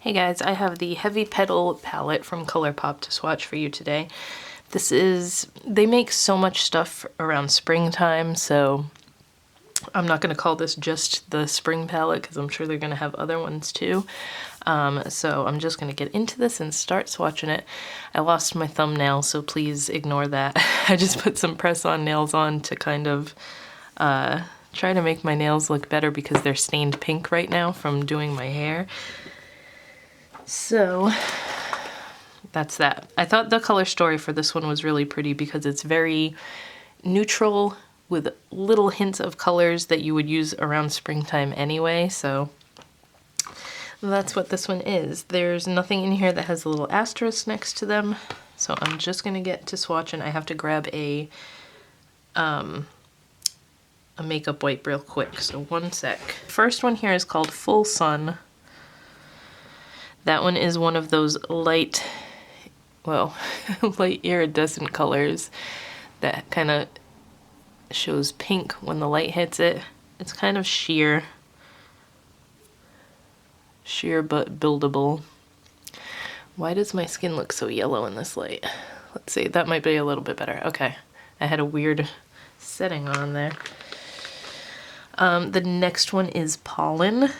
Hey guys, I have the Heavy Petal palette from Colourpop to swatch for you today. They make so much stuff around springtime, so I'm not going to call this just the spring palette because I'm sure they're going to have other ones too. So I'm just going to get into this and start swatching it. I lost my thumbnail, so please ignore that. I just put some press-on nails on to kind of try to make my nails look better because they're stained pink right now from doing my hair. So that's that. I thought the color story for this one was really pretty because it's very neutral with little hints of colors that you would use around springtime anyway, so that's what this one is. There's nothing in here that has a little asterisk next to them, so I'm just gonna get to swatch, and I have to grab a makeup wipe real quick, so one sec. First one here is called Full Sun. That one is one of those light, well, light iridescent colors that kind of shows pink when the light hits it. It's kind of sheer but buildable. Why does my skin look so yellow in this light? Let's see, that might be a little bit better. Okay, I had a weird setting on there. The next one is Pollen.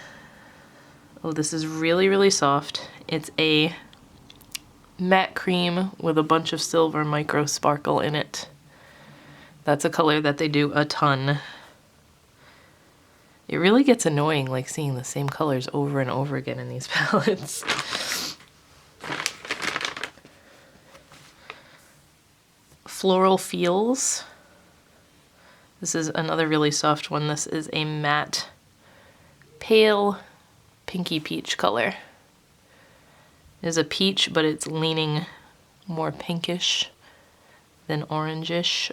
Oh, this is really, really soft. It's a matte cream with a bunch of silver micro sparkle in it. That's a color that they do a ton. It really gets annoying, like seeing the same colors over and over again in these palettes. Floral Feels. This is another really soft one. This is a matte, pale, pinky peach color. It is a peach, but it's leaning more pinkish than orangish.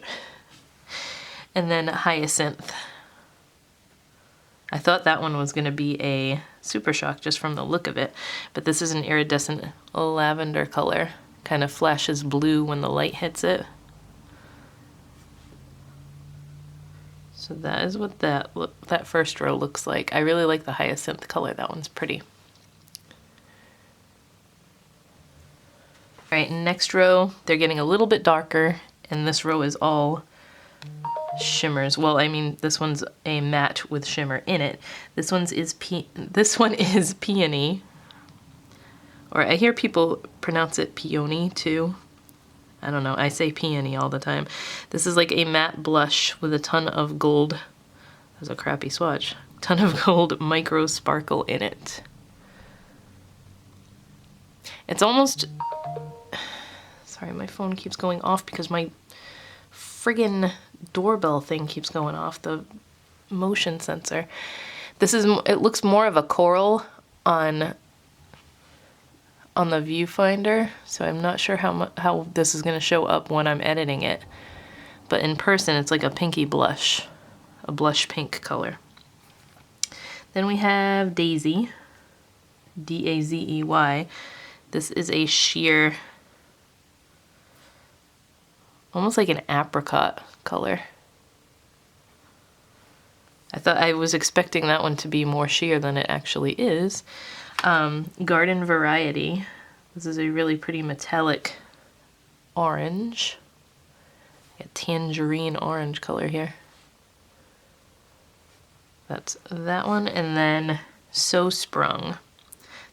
And then Hyacinth. I thought that one was going to be a Super Shock just from the look of it, but this is an iridescent lavender color. Kind of flashes blue when the light hits it. So that is what that first row looks like. I really like the Hyacinth color. That one's pretty. All right, next row, they're getting a little bit darker, and this row is all shimmers. Well, I mean, this one's a matte with shimmer in it. This one is Peony, or I hear people pronounce it Peony too. I don't know, I say Peony all the time. This is like a matte blush with a ton of gold. That was a crappy swatch. Ton of gold micro sparkle in it. It's almost, sorry, my phone keeps going off because my friggin' doorbell thing keeps going off, the motion sensor. It looks more of a coral on the viewfinder, so I'm not sure how this is going to show up when I'm editing it. But in person, it's like a pinky blush, a blush pink color. Then we have Daisy, D-A-Z-E-Y. This is a sheer, almost like an apricot color. I was expecting that one to be more sheer than it actually is. Garden Variety. This is a really pretty metallic orange. A tangerine orange color here. That's that one. And then So Sprung.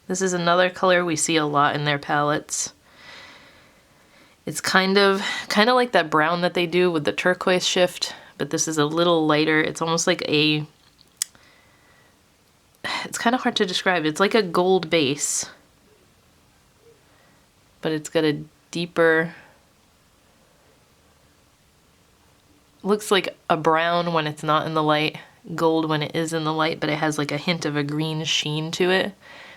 This is another color we see a lot in their palettes. It's kind of like that brown that they do with the turquoise shift, but this is a little lighter. It's almost like it's kind of hard to describe. It's like a gold base, but it's got a deeper, looks like a brown when it's not in the light, gold when it is in the light, but it has like a hint of a green sheen to it.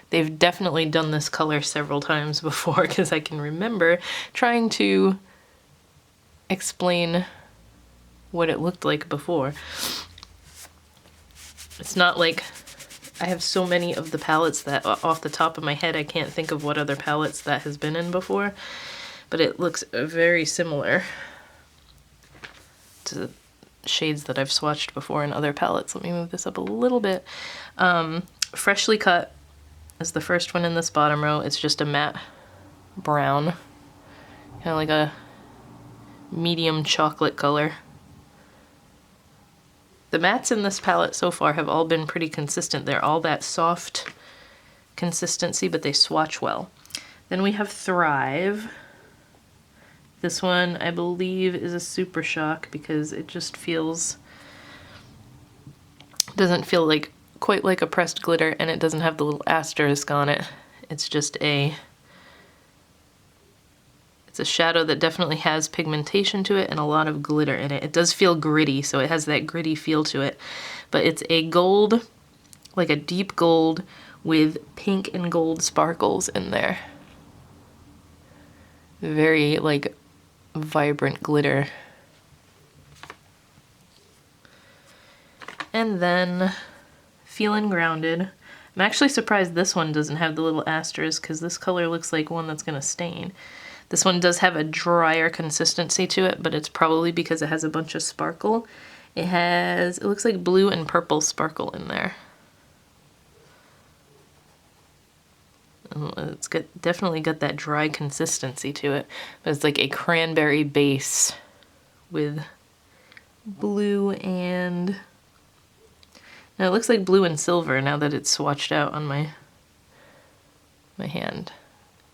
They've definitely done this color several times before because I can remember trying to explain what it looked like before. It's not like I have so many of the palettes that off the top of my head I can't think of what other palettes that has been in before, but it looks very similar to the shades that I've swatched before in other palettes. Let me move this up a little bit. Freshly Cut. is the first one in this bottom row. It's just a matte brown, kind of like a medium chocolate color. The mattes in this palette so far have all been pretty consistent. They're all that soft consistency, but they swatch well. Then we have Thrive. This one, I believe, is a Super Shock because it just doesn't feel like quite like a pressed glitter, and it doesn't have the little asterisk on it. It's just it's a shadow that definitely has pigmentation to it and a lot of glitter in it. It does feel gritty, so it has that gritty feel to it. But it's a gold, like a deep gold with pink and gold sparkles in there. Very, like, vibrant glitter. And then Feelin' Grounded. I'm actually surprised this one doesn't have the little asterisk because this color looks like one that's gonna stain. This one does have a drier consistency to it, but it's probably because it has a bunch of sparkle. It looks like blue and purple sparkle in there. It's definitely got that dry consistency to it, but it's like a cranberry base with blue and... Now it looks like blue and silver now that it's swatched out on my hand.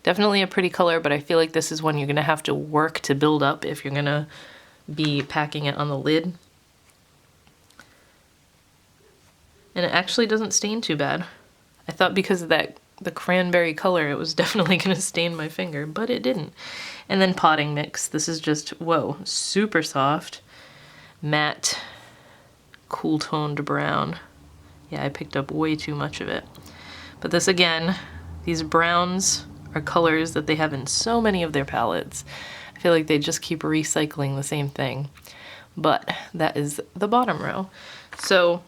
Definitely a pretty color, but I feel like this is one you're gonna have to work to build up if you're gonna be packing it on the lid. And it actually doesn't stain too bad. I thought because of the cranberry color, it was definitely gonna stain my finger, but it didn't. And then Potting Mix. This is just, whoa, super soft, matte, cool toned brown. Yeah, I picked up way too much of it. But this again, these browns are colors that they have in so many of their palettes. I feel like they just keep recycling the same thing. But that is the bottom row. So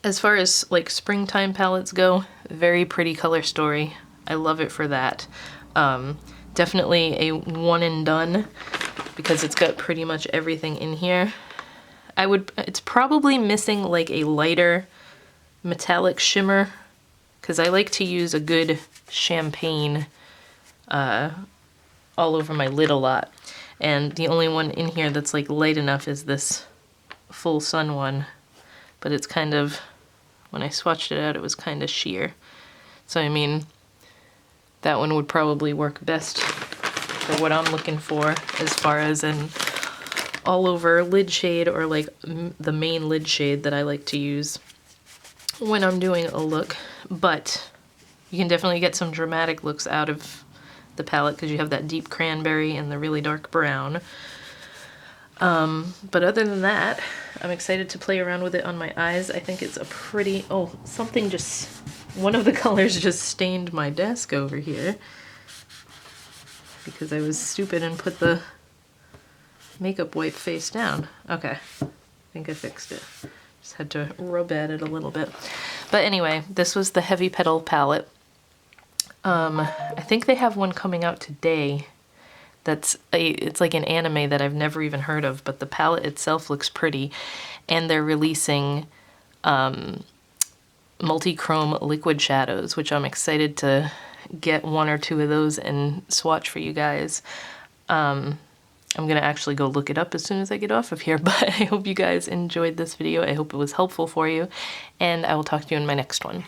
as far as like springtime palettes go, very pretty color story. I love it for that. Definitely a one and done because it's got pretty much everything in here. It's probably missing like a lighter metallic shimmer because I like to use a good champagne all over my lid a lot. And the only one in here that's like light enough is this Full Sun one. But it's kind of, when I swatched it out, it was kind of sheer. So I mean, that one would probably work best for what I'm looking for as far as an all over lid shade or like the main lid shade that I like to use when I'm doing a look. But you can definitely get some dramatic looks out of the palette because you have that deep cranberry and the really dark brown. But other than that, I'm excited to play around with it on my eyes. I think it's a pretty, oh, one of the colors just stained my desk over here because I was stupid and put the makeup wipe face down. Okay, I think I fixed it. Just had to rub at it a little bit. But anyway, this was the Heavy Petal palette. I think they have one coming out today it's like an anime that I've never even heard of, but the palette itself looks pretty, and they're releasing multi-chrome liquid shadows, which I'm excited to get one or two of those and swatch for you guys. I'm gonna actually go look it up as soon as I get off of here, but I hope you guys enjoyed this video. I hope it was helpful for you, and I will talk to you in my next one.